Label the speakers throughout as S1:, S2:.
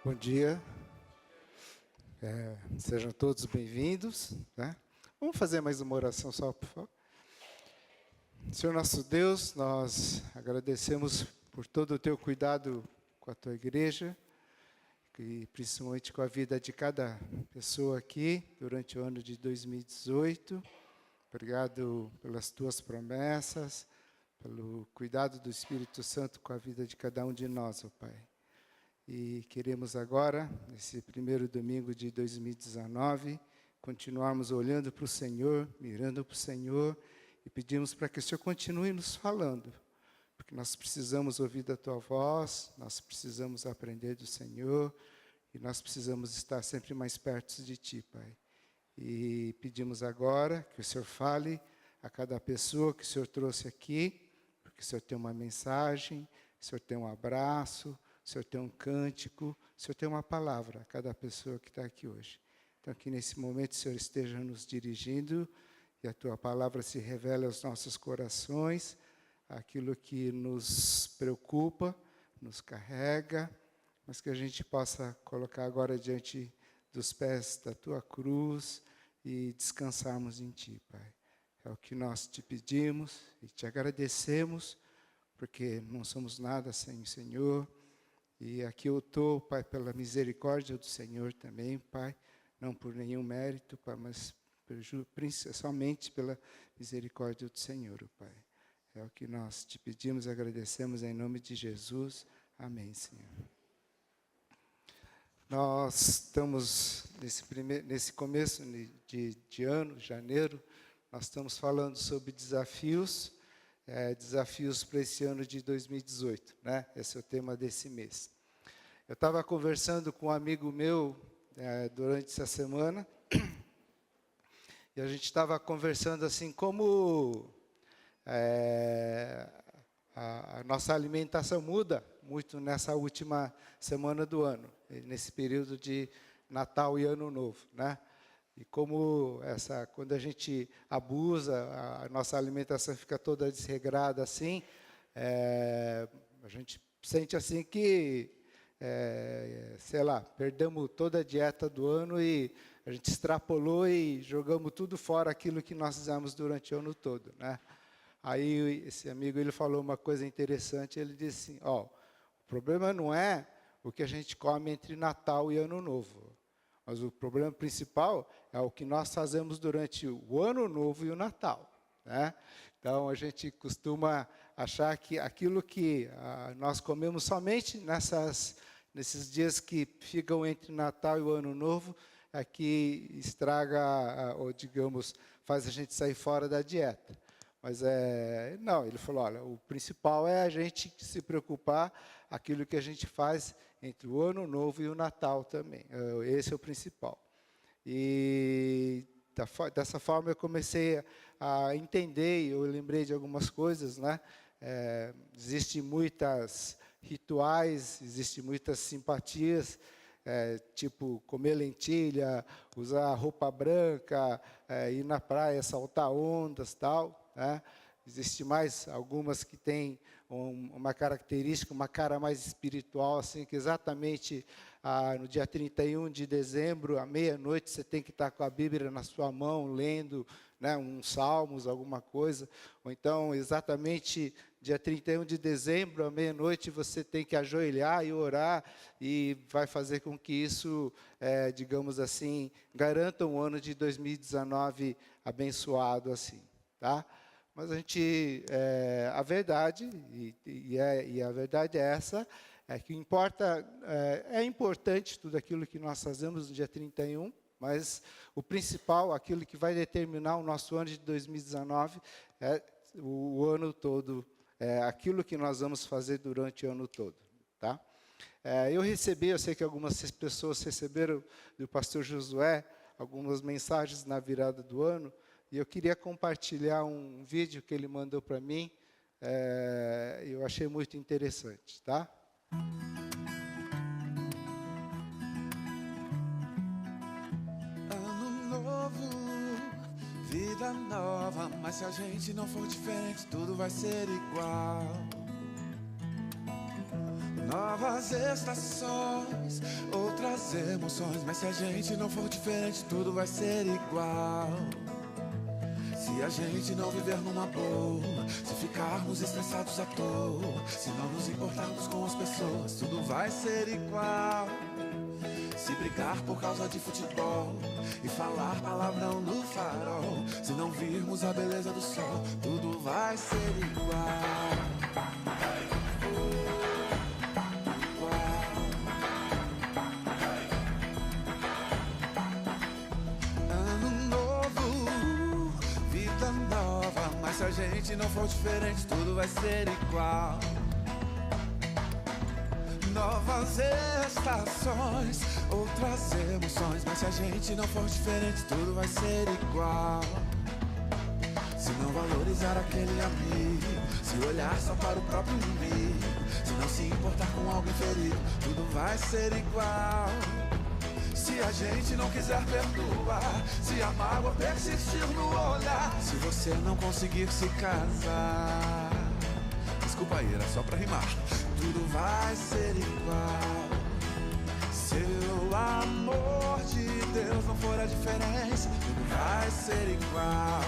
S1: Bom dia, sejam todos bem-vindos, né? Vamos fazer mais uma oração só, por favor. Senhor nosso Deus, nós agradecemos por todo o teu cuidado com a tua igreja, e principalmente com a vida de cada pessoa aqui durante o ano de 2018. Obrigado pelas tuas promessas, pelo cuidado do Espírito Santo com a vida de cada um de nós, ó Pai. E queremos agora, nesse primeiro domingo de 2019, continuarmos olhando para o Senhor, mirando para o Senhor, e pedimos para que o Senhor continue nos falando, porque nós precisamos ouvir da Tua voz, nós precisamos aprender do Senhor, e nós precisamos estar sempre mais perto de Ti, Pai. E pedimos agora que o Senhor fale a cada pessoa que o Senhor trouxe aqui, porque o Senhor tem uma mensagem, o Senhor tem um abraço, o Senhor tem um cântico, o Senhor tem uma palavra a cada pessoa que está aqui hoje. Então, que nesse momento o Senhor esteja nos dirigindo e a Tua palavra se revele aos nossos corações, aquilo que nos preocupa, nos carrega, mas que a gente possa colocar agora diante dos pés da Tua cruz e descansarmos em Ti, Pai. É o que nós te pedimos e te agradecemos, porque não somos nada sem o Senhor. E aqui eu estou, Pai, pela misericórdia do Senhor também, Pai, não por nenhum mérito, Pai, mas somente pela misericórdia do Senhor, Pai. É o que nós te pedimos e agradecemos em nome de Jesus. Amém, Senhor. Nós estamos nesse começo de ano, janeiro, nós estamos falando sobre desafios para esse ano de 2018, né? Esse é o tema desse mês. Eu estava conversando com um amigo meu durante essa semana, e a gente estava conversando assim, como a nossa alimentação muda muito nessa última semana do ano, nesse período de Natal e Ano Novo, né? E como quando a gente abusa, a nossa alimentação fica toda desregrada assim, a gente sente assim que, sei lá, perdemos toda a dieta do ano e a gente extrapolou e jogamos tudo fora aquilo que nós fizemos durante o ano todo, né? Aí esse amigo ele falou uma coisa interessante, ele disse assim, o problema não é o que a gente come entre Natal e Ano Novo, mas o problema principal é o que nós fazemos durante o Ano Novo e o Natal, né? Então, a gente costuma achar que aquilo que nós comemos somente nesses dias que ficam entre Natal e o Ano Novo, é que estraga, ou digamos, faz a gente sair fora da dieta. Mas não, ele falou, olha, o principal é a gente se preocupar aquilo que a gente faz entre o Ano Novo e o Natal também. Esse é o principal. E dessa forma eu comecei a entender, eu lembrei de algumas coisas, né? Existem muitos rituais, existem muitas simpatias, tipo comer lentilha, usar roupa branca, ir na praia, saltar ondas, tal, né? Existem mais algumas que têm uma característica, uma cara mais espiritual, assim, que exatamente no dia 31 de dezembro, à meia-noite, você tem que estar com a Bíblia na sua mão, lendo, né, uns salmos, alguma coisa. Ou então, exatamente dia 31 de dezembro, à meia-noite, você tem que ajoelhar e orar, e vai fazer com que isso, digamos assim, garanta um ano de 2019 abençoado, assim, tá? Mas a gente, a verdade, e a verdade é essa, é que importa, é importante tudo aquilo que nós fazemos no dia 31, mas o principal, aquilo que vai determinar o nosso ano de 2019, é o ano todo, aquilo que nós vamos fazer durante o ano todo, tá? Eu sei que algumas pessoas receberam do pastor Josué algumas mensagens na virada do ano, e eu queria compartilhar um vídeo que ele mandou para mim, eu achei muito interessante, tá?
S2: Ano novo, vida nova, mas se a gente não for diferente, tudo vai ser igual. Novas estações, outras emoções. Mas se a gente não for diferente, tudo vai ser igual. Se a gente não viver numa boa, se ficarmos estressados à toa, se não nos importarmos com as pessoas, tudo vai ser igual. Se brigar por causa de futebol e falar palavrão no farol, se não virmos a beleza do sol, tudo vai ser igual. Se a gente não for diferente, tudo vai ser igual. Novas estações, outras emoções. Mas se a gente não for diferente, tudo vai ser igual. Se não valorizar aquele amigo, se olhar só para o próprio inimigo, se não se importar com alguém ferido, tudo vai ser igual. Se a gente não quiser perdoar, se a mágoa persistir no olhar, se você não conseguir se casar, desculpa aí, era só pra rimar, tudo vai ser igual. Se o amor de Deus não for a diferença, tudo vai ser igual.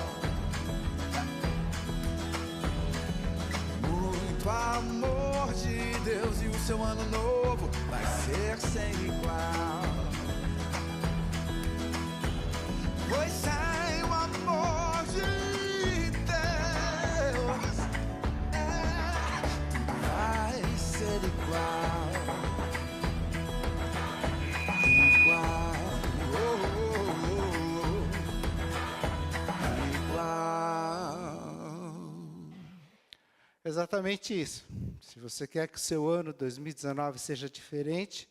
S2: Muito amor de Deus e o seu ano novo vai ser sem igual. Pois sem o amor de Deus, tudo vai ser igual. Igual, igual.
S1: Exatamente isso. Se você quer que o seu ano 2019 seja diferente,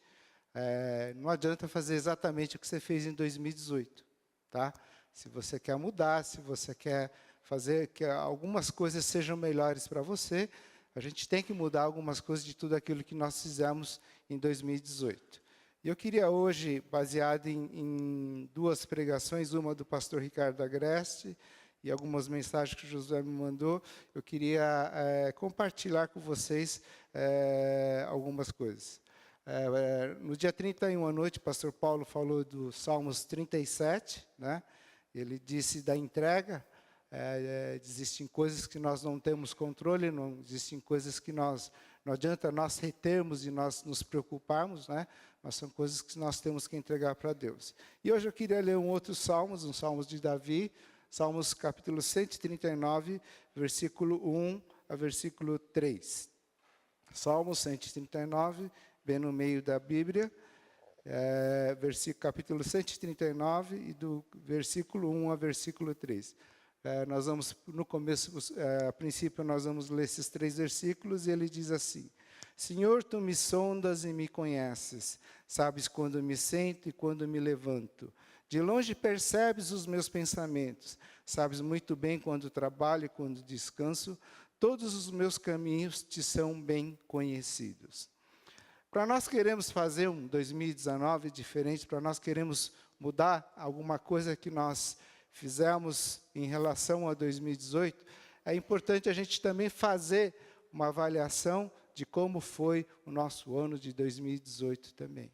S1: não adianta fazer exatamente o que você fez em 2018. Tá? Se você quer mudar, se você quer fazer que algumas coisas sejam melhores para você, a gente tem que mudar algumas coisas de tudo aquilo que nós fizemos em 2018. E eu queria hoje, baseado em duas pregações, uma do pastor Ricardo Agreste e algumas mensagens que o Josué me mandou, eu queria compartilhar com vocês algumas coisas. No dia 31 à noite, o pastor Paulo falou do Salmos 37, né? Ele disse da entrega, existem coisas que nós não temos controle, não existem coisas que não adianta nós retermos e nós nos preocuparmos, né? Mas são coisas que nós temos que entregar para Deus. E hoje eu queria ler um Salmos de Davi, Salmos capítulo 139, versículo 1 a versículo 3. Salmos 139, bem no meio da Bíblia, capítulo 139, e do versículo 1 a versículo 3. Nós vamos, no começo, a princípio, nós vamos ler esses 3 versículos, e ele diz assim: Senhor, tu me sondas e me conheces, sabes quando me sento e quando me levanto. De longe percebes os meus pensamentos, sabes muito bem quando trabalho e quando descanso, todos os meus caminhos te são bem conhecidos. Para nós queremos fazer um 2019 diferente, para nós queremos mudar alguma coisa que nós fizemos em relação a 2018, é importante a gente também fazer uma avaliação de como foi o nosso ano de 2018 também.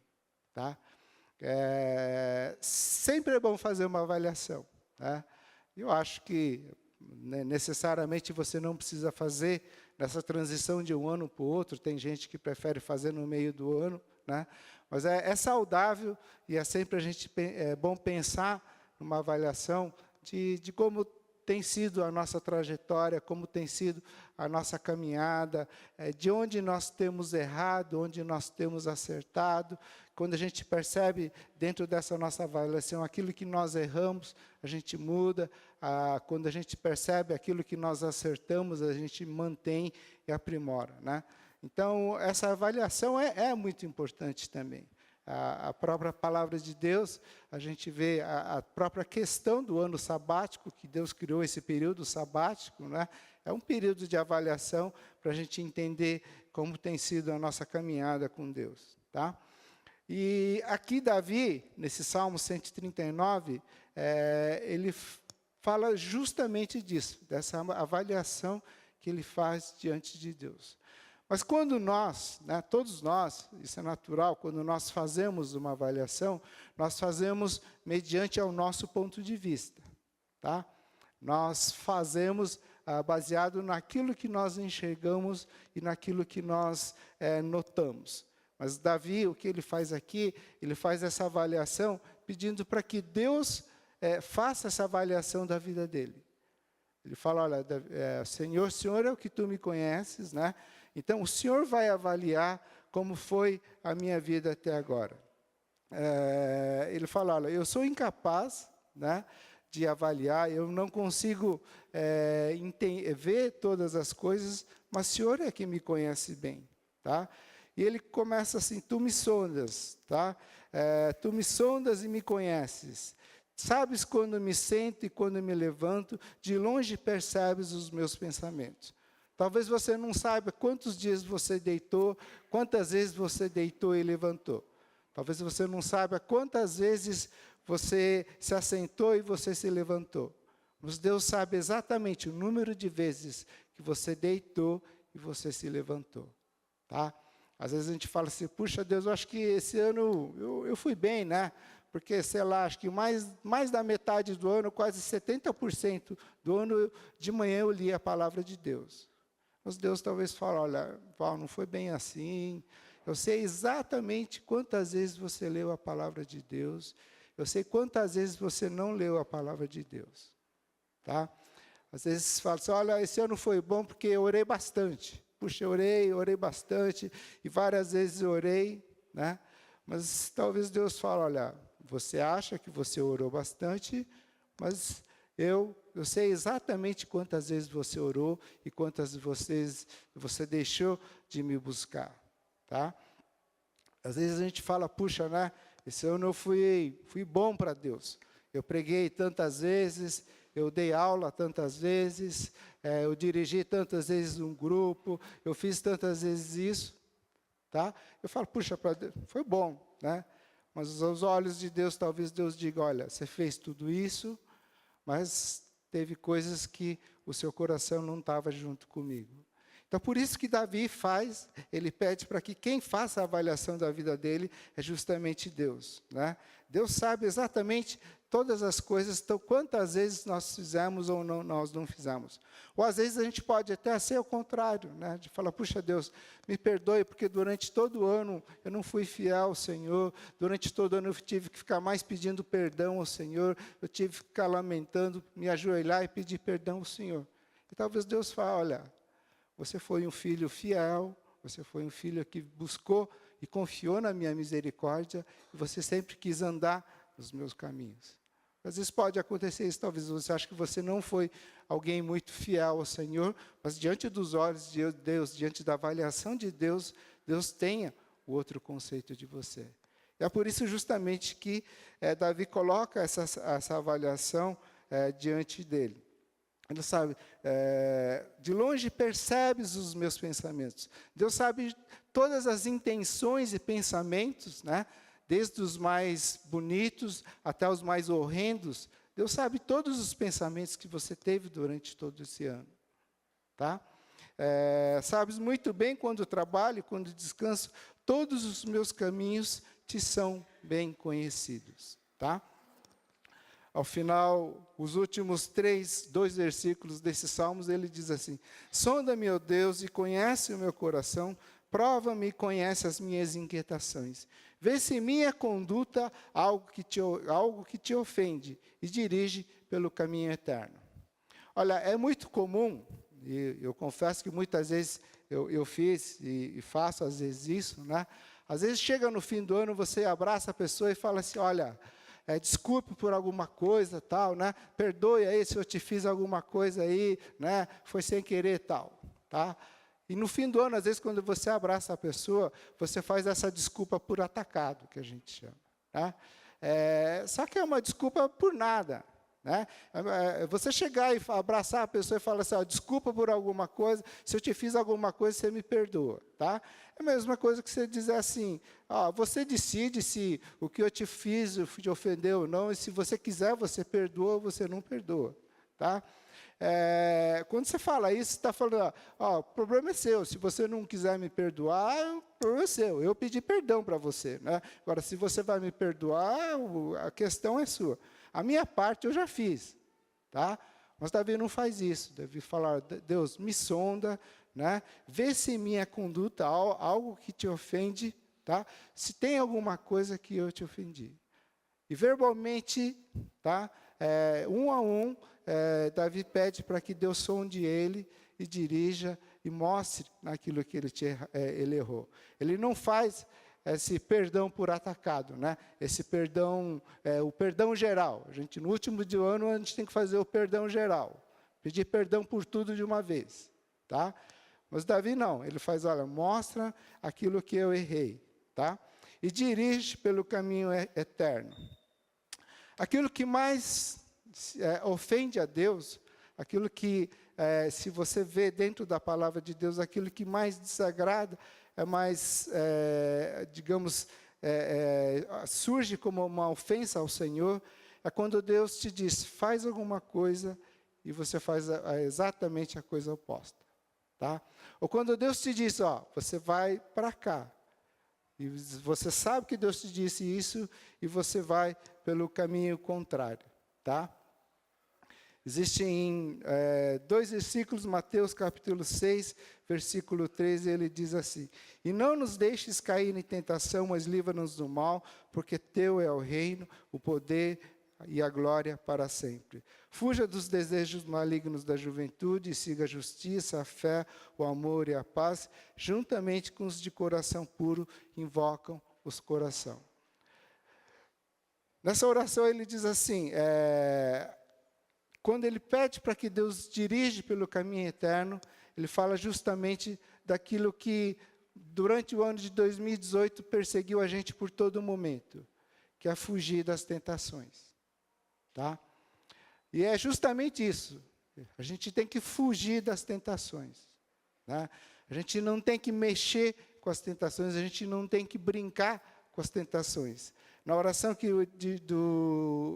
S1: Tá? Sempre é bom fazer uma avaliação. Tá? Eu acho que necessariamente você não precisa fazer nessa transição de um ano para o outro, tem gente que prefere fazer no meio do ano, né? Mas é saudável e sempre é bom pensar numa avaliação de como tem sido a nossa trajetória, como tem sido a nossa caminhada, de onde nós temos errado, onde nós temos acertado. Quando a gente percebe dentro dessa nossa avaliação aquilo que nós erramos, a gente muda. Quando a gente percebe aquilo que nós acertamos, a gente mantém e aprimora, né? Então, essa avaliação é muito importante também. A própria palavra de Deus, a gente vê a própria questão do ano sabático, que Deus criou esse período sabático, né? É um período de avaliação para a gente entender como tem sido a nossa caminhada com Deus. Tá? E aqui Davi, nesse Salmo 139, ele fala justamente disso, dessa avaliação que ele faz diante de Deus. Mas quando nós, né, todos nós, isso é natural, quando nós fazemos uma avaliação, nós fazemos mediante ao nosso ponto de vista. Tá? Nós fazemos baseado naquilo que nós enxergamos e naquilo que nós notamos. Mas Davi, o que ele faz aqui, ele faz essa avaliação pedindo para que Deus faça essa avaliação da vida dele. Ele fala, olha, Senhor é o que tu me conheces, né? Então, o Senhor vai avaliar como foi a minha vida até agora. Ele fala, olha, eu sou incapaz, né, de avaliar, eu não consigo ver todas as coisas, mas o Senhor é que me conhece bem. Tá? E ele começa assim, tu me sondas, tá? Tu me sondas e me conheces. Sabes quando me sento e quando me levanto, de longe percebes os meus pensamentos. Talvez você não saiba quantos dias você deitou, quantas vezes você deitou e levantou. Talvez você não saiba quantas vezes você se assentou e você se levantou. Mas Deus sabe exatamente o número de vezes que você deitou e você se levantou. Tá? Às vezes a gente fala assim, puxa Deus, eu acho que esse ano eu fui bem, né? Porque, sei lá, acho que mais da metade do ano, quase 70% do ano, de manhã eu li a palavra de Deus. Mas Deus talvez fale, olha, Paulo, não foi bem assim. Eu sei exatamente quantas vezes você leu a palavra de Deus. Eu sei quantas vezes você não leu a palavra de Deus. Tá? Às vezes fala assim, olha, esse ano foi bom porque eu orei bastante. Puxa, eu orei bastante, e várias vezes eu orei, né? Mas talvez Deus fale, olha, você acha que você orou bastante, mas eu sei exatamente quantas vezes você orou e quantas vezes você deixou de me buscar. Tá? Às vezes a gente fala, puxa, né? Esse ano eu fui bom para Deus. Eu preguei tantas vezes, eu dei aula tantas vezes, eu dirigi tantas vezes um grupo, eu fiz tantas vezes isso. Tá? Eu falo, puxa, para Deus, foi bom, né? Mas aos olhos de Deus, talvez Deus diga, olha, você fez tudo isso, mas teve coisas que o seu coração não estava junto comigo. Então, por isso que Davi ele pede para que quem faça a avaliação da vida dele é justamente Deus. Né? Deus sabe exatamente todas as coisas, então, quantas vezes nós fizemos ou não, nós não fizemos. Ou, às vezes, a gente pode até ser o contrário, né? De falar, puxa, Deus, me perdoe, porque durante todo o ano eu não fui fiel ao Senhor, durante todo o ano eu tive que ficar mais pedindo perdão ao Senhor, eu tive que ficar lamentando, me ajoelhar e pedir perdão ao Senhor. E talvez Deus fale, olha, você foi um filho fiel, você foi um filho que buscou e confiou na minha misericórdia, e você sempre quis andar nos meus caminhos. Às vezes pode acontecer isso, talvez você ache que você não foi alguém muito fiel ao Senhor, mas diante dos olhos de Deus, diante da avaliação de Deus, Deus tenha o outro conceito de você. E é por isso justamente que Davi coloca essa avaliação diante dele. Ele sabe, de longe percebes os meus pensamentos. Deus sabe todas as intenções e pensamentos, né? Desde os mais bonitos até os mais horrendos. Deus sabe todos os pensamentos que você teve durante todo esse ano. Tá? Sabes muito bem quando trabalho, quando descanso, todos os meus caminhos te são bem conhecidos. Tá? Ao final, os últimos 2 versículos desses salmos, ele diz assim, sonda-me, ó Deus, e conhece o meu coração, prova-me e conhece as minhas inquietações. Vê se em minha conduta algo que te ofende e dirige pelo caminho eterno. Olha, é muito comum, e eu confesso que muitas vezes eu fiz e faço às vezes isso, né? Às vezes chega no fim do ano, você abraça a pessoa e fala assim, olha, desculpe por alguma coisa, tal, né? Perdoe aí se eu te fiz alguma coisa aí, né? Foi sem querer, tal, tá? E no fim do ano, às vezes, quando você abraça a pessoa, você faz essa desculpa por atacado, que a gente chama. Tá? Só que é uma desculpa por nada. Né? Você chegar e abraçar a pessoa e falar assim, desculpa por alguma coisa, se eu te fiz alguma coisa, você me perdoa. Tá? É a mesma coisa que você dizer assim, você decide se o que eu te fiz te ofendeu ou não, e se você quiser, você perdoa ou você não perdoa. Tá? quando você fala isso, você está falando, o problema é seu, se você não quiser me perdoar, o problema é seu, eu pedi perdão para você, né? Agora, se você vai me perdoar, a questão é sua. A minha parte eu já fiz, tá? Mas Davi não faz isso. Davi fala, Deus, me sonda, né? Vê se minha conduta, algo que te ofende, tá? Se tem alguma coisa que eu te ofendi. E verbalmente, tá? Um a um, Davi pede para que Deus sonde ele e dirija e mostre naquilo que ele errou. Ele não faz esse perdão por atacado, né? Esse perdão, o perdão geral. No último do ano, a gente tem que fazer o perdão geral. Pedir perdão por tudo de uma vez, tá? Mas Davi não, ele faz, olha, mostra aquilo que eu errei, tá? E dirige pelo caminho eterno. Aquilo que mais ofende a Deus, aquilo que, se você vê dentro da palavra de Deus, aquilo que mais desagrada, mais, digamos, surge como uma ofensa ao Senhor, é quando Deus te diz, faz alguma coisa, e você faz exatamente a coisa oposta. Tá? Ou quando Deus te diz, você vai para cá, e você sabe que Deus te disse isso, e você vai pelo caminho contrário. Tá? Existem 2 versículos, Mateus capítulo 6, versículo 13, ele diz assim, e não nos deixes cair em tentação, mas livra-nos do mal, porque teu é o reino, o poder e a glória para sempre. Fuja dos desejos malignos da juventude e siga a justiça, a fé, o amor e a paz, juntamente com os de coração puro, invocam os coração. Nessa oração ele diz assim, quando ele pede para que Deus dirija pelo caminho eterno, ele fala justamente daquilo que, durante o ano de 2018, perseguiu a gente por todo momento, que é fugir das tentações. Tá? E é justamente isso. A gente tem que fugir das tentações. Né? A gente não tem que mexer com as tentações, a gente não tem que brincar com as tentações. Na oração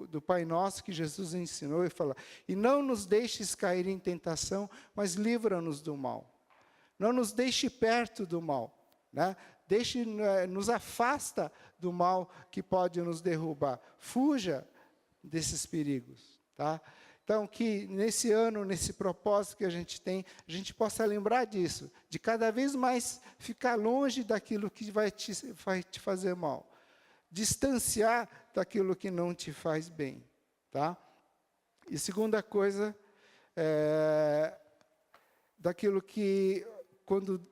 S1: do Pai Nosso, que Jesus ensinou, ele fala, e não nos deixes cair em tentação, mas livra-nos do mal. Não nos deixe perto do mal. Né? Nos afasta do mal que pode nos derrubar. Fuja desses perigos. Tá? Então, que nesse ano, nesse propósito que a gente tem, a gente possa lembrar disso, de cada vez mais ficar longe daquilo que vai te fazer mal. Distanciar daquilo que não te faz bem. Tá? E segunda coisa, daquilo que, quando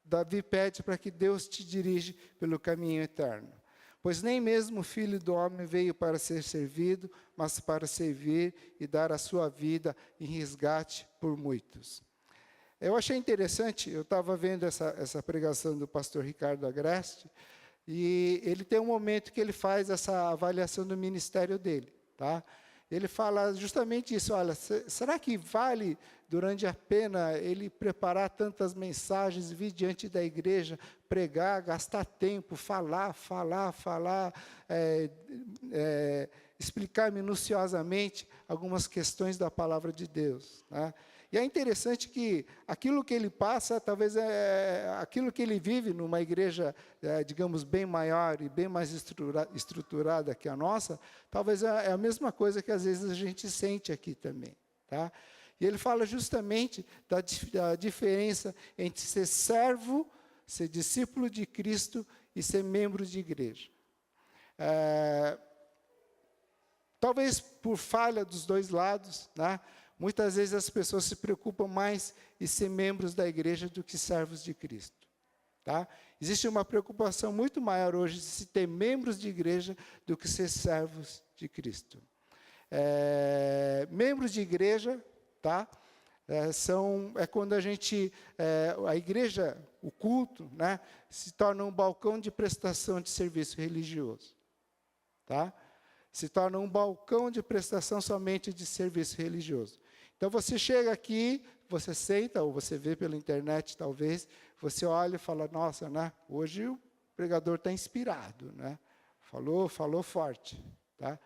S1: Davi pede para que Deus te dirija pelo caminho eterno. Pois nem mesmo o Filho do Homem veio para ser servido, mas para servir e dar a sua vida em resgate por muitos. Eu achei interessante, eu estava vendo essa pregação do pastor Ricardo Agreste, e ele tem um momento que ele faz essa avaliação do ministério dele. Tá? Ele fala justamente isso, olha, será que vale durante a pena ele preparar tantas mensagens, vir diante da igreja, pregar, gastar tempo, falar, explicar minuciosamente algumas questões da palavra de Deus. Né? E é interessante que aquilo que ele passa, talvez aquilo que ele vive numa igreja, digamos, bem maior e bem mais estruturada que a nossa, talvez é a mesma coisa que às vezes a gente sente aqui também. Tá? E ele fala justamente da diferença entre ser servo, ser discípulo de Cristo e ser membro de igreja. Talvez por falha dos dois lados, né? Muitas vezes as pessoas se preocupam mais em ser membros da igreja do que servos de Cristo. Tá? Existe uma preocupação muito maior hoje de se ter membros de igreja do que ser servos de Cristo. Membros de igreja, tá? É quando a igreja, o culto, né, se torna um balcão de prestação de serviço religioso. Tá? Se torna um balcão de prestação somente de serviço religioso. Então, você chega aqui, você senta, ou você vê pela internet, talvez, você olha e fala, nossa, né, hoje o pregador está inspirado, né? Falou forte. Tá?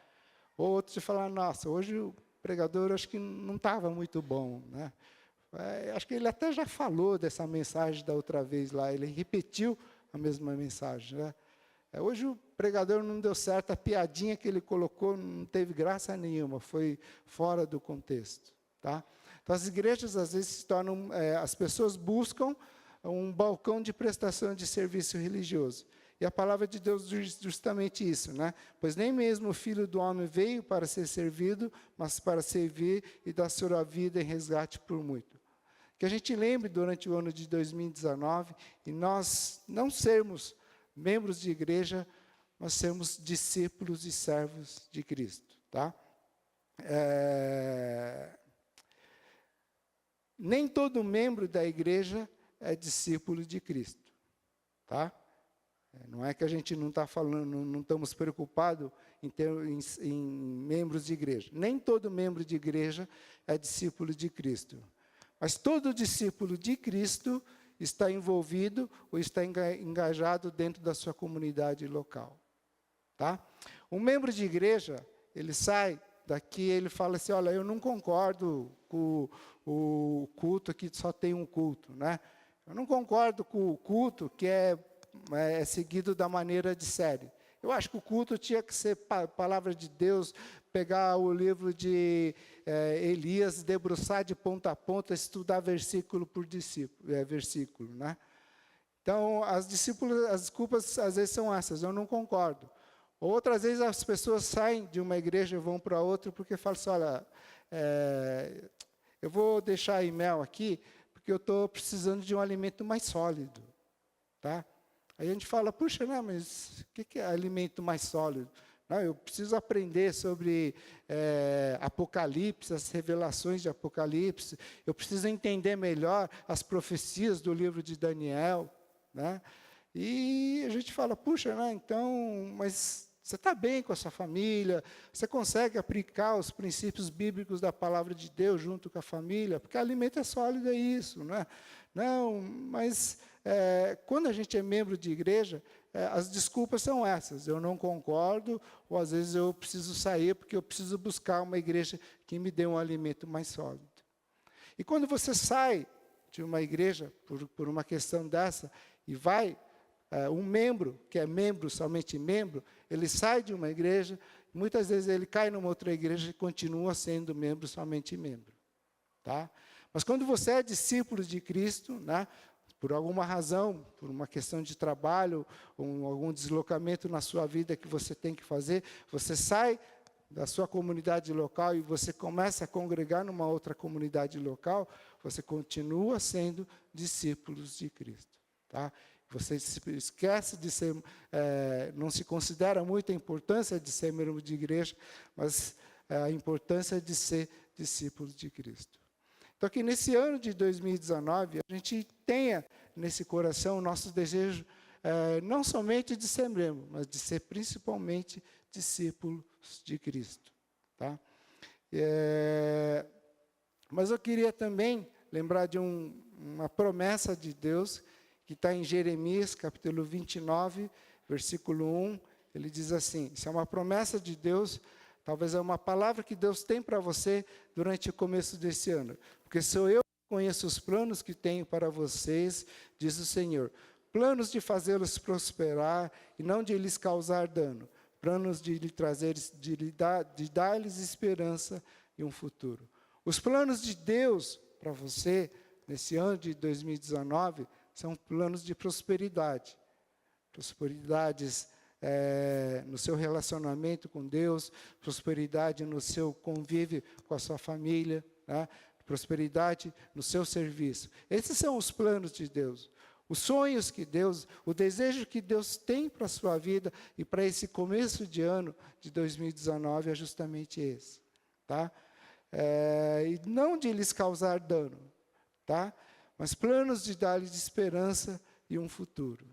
S1: Ou outro te fala, nossa, hoje pregador acho que não estava muito bom, né? Acho que ele até já falou dessa mensagem da outra vez lá, ele repetiu a mesma mensagem, né? Hoje o pregador não deu certo, a piadinha que ele colocou não teve graça nenhuma, foi fora do contexto, tá? Então, as igrejas, às vezes, se tornam, as pessoas buscam um balcão de prestação de serviço religioso. E a palavra de Deus diz justamente isso, né? Pois nem mesmo o Filho do Homem veio para ser servido, mas para servir e dar sua vida em resgate por muito. Que a gente lembre durante o ano de 2019, e nós não sermos membros de igreja, nós sermos discípulos e servos de Cristo, tá? Nem todo membro da igreja é discípulo de Cristo, tá? Não é que a gente não está falando, não estamos preocupados em membros de igreja. Nem todo membro de igreja é discípulo de Cristo. Mas todo discípulo de Cristo está envolvido ou está engajado dentro da sua comunidade local, tá? Um membro de igreja, ele sai daqui, ele fala assim, olha, eu não concordo com o culto aqui, só tem um culto, né? Eu não concordo com o culto que é seguido da maneira de série. Eu acho que o culto tinha que ser palavra de Deus, pegar o livro de Elias, debruçar de ponta a ponta, estudar versículo por versículo, né? Então, as desculpas às vezes são essas, eu não concordo. Outras vezes as pessoas saem de uma igreja e vão para outra porque falam assim, olha, eu vou deixar a e-mail aqui porque eu estou precisando de um alimento mais sólido, tá? Aí a gente fala, puxa, né, mas o que é alimento mais sólido? Não, eu preciso aprender sobre Apocalipse, as revelações de Apocalipse, eu preciso entender melhor as profecias do livro de Daniel, né? E a gente fala, puxa, né, então, mas você está bem com a sua família, você consegue aplicar os princípios bíblicos da palavra de Deus junto com a família, porque alimento é sólido, é isso, né? Não, mas quando a gente é membro de igreja, as desculpas são essas, eu não concordo, ou às vezes eu preciso sair porque eu preciso buscar uma igreja que me dê um alimento mais sólido. E quando você sai de uma igreja, por uma questão dessa, e vai, um membro, que é membro, somente membro, ele sai de uma igreja, muitas vezes ele cai numa outra igreja e continua sendo membro, somente membro, tá? Mas quando você é discípulo de Cristo, né, por alguma razão, por uma questão de trabalho, ou algum deslocamento na sua vida que você tem que fazer, você sai da sua comunidade local e você começa a congregar numa outra comunidade local, você continua sendo discípulos de Cristo, tá? Você esquece de ser, não se considera muito a importância de ser membro de igreja, mas a importância de ser discípulo de Cristo. Então, que nesse ano de 2019, a gente tenha nesse coração o nosso desejo, não somente de ser membro, mas de ser principalmente discípulos de Cristo, tá? Mas eu queria também lembrar de uma promessa de Deus, que está em Jeremias, capítulo 29, versículo 1, ele diz assim, isso é uma promessa de Deus, talvez é uma palavra que Deus tem para você durante o começo desse ano. Porque sou eu que conheço os planos que tenho para vocês, diz o Senhor. Planos de fazê-los prosperar e não de lhes causar dano. Planos de lhe trazer, de dar-lhes esperança e um futuro. Os planos de Deus para você, nesse ano de 2019, são planos de prosperidade. Prosperidades no seu relacionamento com Deus, prosperidade no seu convívio com a sua família, né? Prosperidade no seu serviço. Esses são os planos de Deus. Os sonhos que Deus, o desejo que Deus tem para a sua vida e para esse começo de ano de 2019 é justamente esse, tá? E não de lhes causar dano, tá? Mas planos de dar-lhes esperança e um futuro.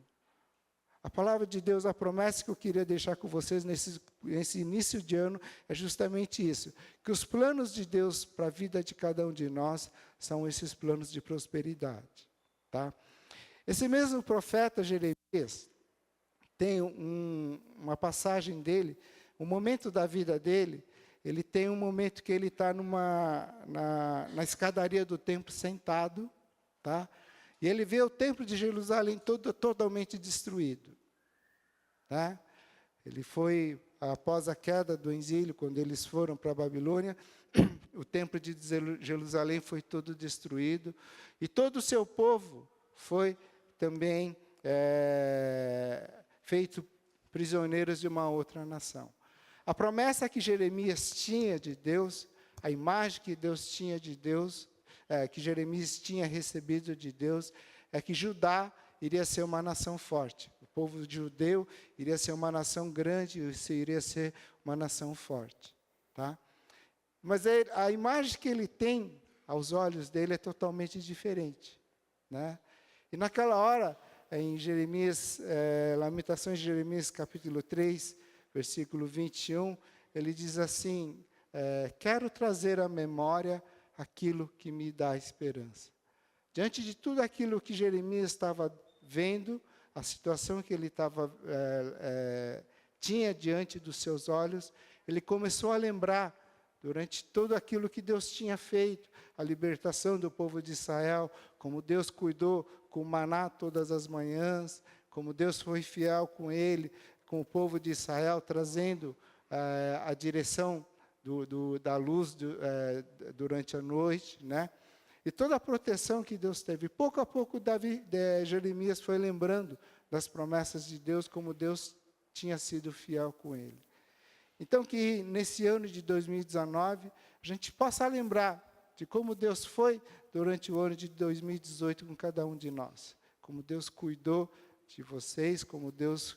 S1: A palavra de Deus, a promessa que eu queria deixar com vocês nesse início de ano é justamente isso, que os planos de Deus para a vida de cada um de nós são esses planos de prosperidade, tá? Esse mesmo profeta Jeremias tem uma passagem dele, um momento da vida dele, ele tem um momento que ele está na escadaria do templo sentado, tá? E ele vê o templo de Jerusalém totalmente destruído. Tá? Ele foi, após a queda do exílio, quando eles foram para a Babilônia, o templo de Jerusalém foi todo destruído, e todo o seu povo foi também feito prisioneiros de uma outra nação. A promessa que Jeremias tinha de Deus, a imagem que Deus tinha de Deus, que Jeremias tinha recebido de Deus, é que Judá iria ser uma nação forte. O povo judeu iria ser uma nação grande, iria ser uma nação forte. Tá? Mas a imagem que ele tem aos olhos dele é totalmente diferente. Né? E naquela hora, em Jeremias, Lamentações de Jeremias, capítulo 3, versículo 21, ele diz assim, quero trazer à memória aquilo que me dá esperança. Diante de tudo aquilo que Jeremias estava vendo, a situação que ele tinha diante dos seus olhos, ele começou a lembrar, durante tudo aquilo que Deus tinha feito, a libertação do povo de Israel, como Deus cuidou com o maná todas as manhãs, como Deus foi fiel com ele, com o povo de Israel, trazendo a direção da luz durante a noite, né? E toda a proteção que Deus teve. Pouco a pouco, Jeremias foi lembrando das promessas de Deus, como Deus tinha sido fiel com ele. Então, que nesse ano de 2019, a gente possa lembrar de como Deus foi durante o ano de 2018 com cada um de nós. Como Deus cuidou de vocês, como Deus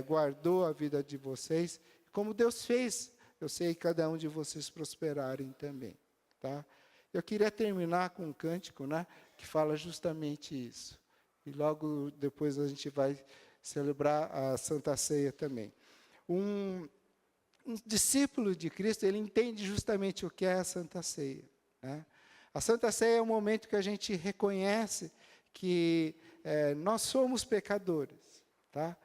S1: guardou a vida de vocês, como Deus fez, eu sei, cada um de vocês prosperarem também. Tá? Eu queria terminar com um cântico, né, que fala justamente isso. E logo depois a gente vai celebrar a Santa Ceia também. Um discípulo de Cristo, ele entende justamente o que é a Santa Ceia. Né? A Santa Ceia é um momento que a gente reconhece que nós somos pecadores, tá?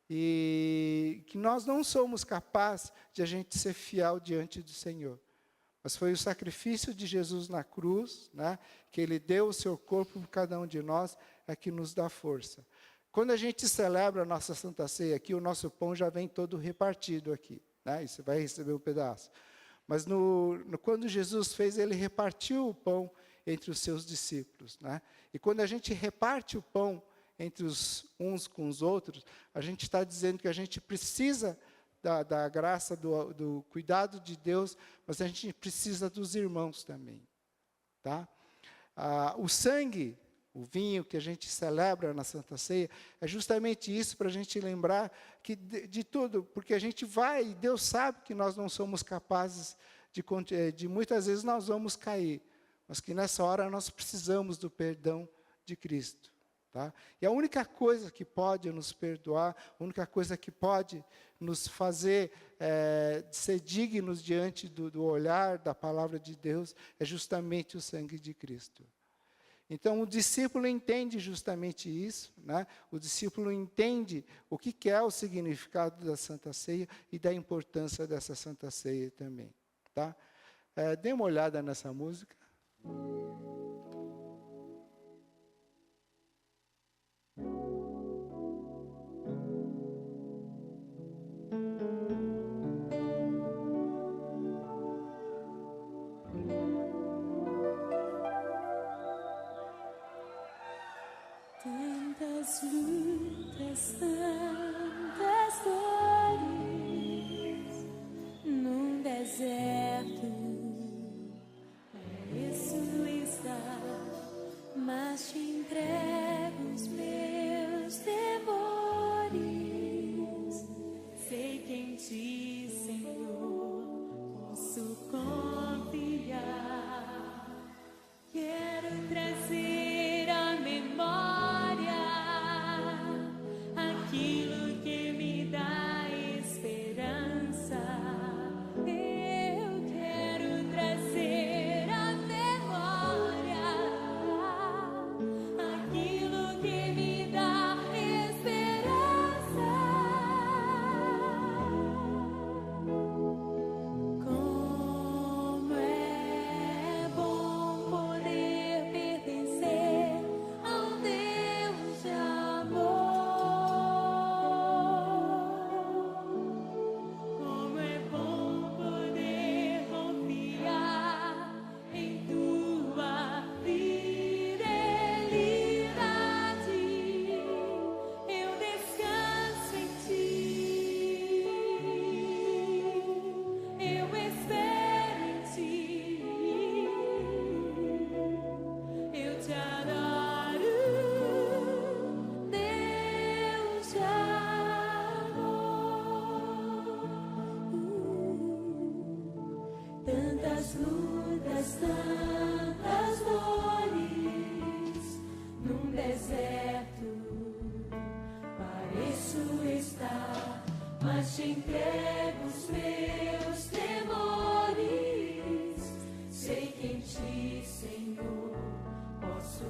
S1: E que nós não somos capazes de a gente ser fiel diante do Senhor. Mas foi o sacrifício de Jesus na cruz, né, que Ele deu o seu corpo por cada um de nós, é que nos dá força. Quando a gente celebra a nossa Santa Ceia aqui, o nosso pão já vem todo repartido aqui. Né, e você vai receber um pedaço. Mas quando Jesus fez, Ele repartiu o pão entre os seus discípulos. Né? E quando a gente reparte o pão entre uns com os outros, a gente está dizendo que a gente precisa da graça, do cuidado de Deus, mas a gente precisa dos irmãos também. Tá? O sangue, o vinho que a gente celebra na Santa Ceia, é justamente isso, para a gente lembrar que de tudo, porque a gente vai, e Deus sabe que nós não somos capazes de muitas vezes nós vamos cair, mas que nessa hora nós precisamos do perdão de Cristo. Tá? E a única coisa que pode nos perdoar, a única coisa que pode nos fazer ser dignos diante do olhar da palavra de Deus, é justamente o sangue de Cristo. Então, o discípulo entende justamente isso, né? O discípulo entende o que é o significado da Santa Ceia e da importância dessa Santa Ceia também. Tá? Dê uma olhada nessa música.
S3: Tantas lutas, tantas dores num deserto, pareço estar, mas te entrego os meus temores. Sei que em ti, Senhor, posso confiar. Quero trazer à memória aquilo que deserto, pareço estar, mas te entrego os meus temores. Sei que em ti, Senhor, posso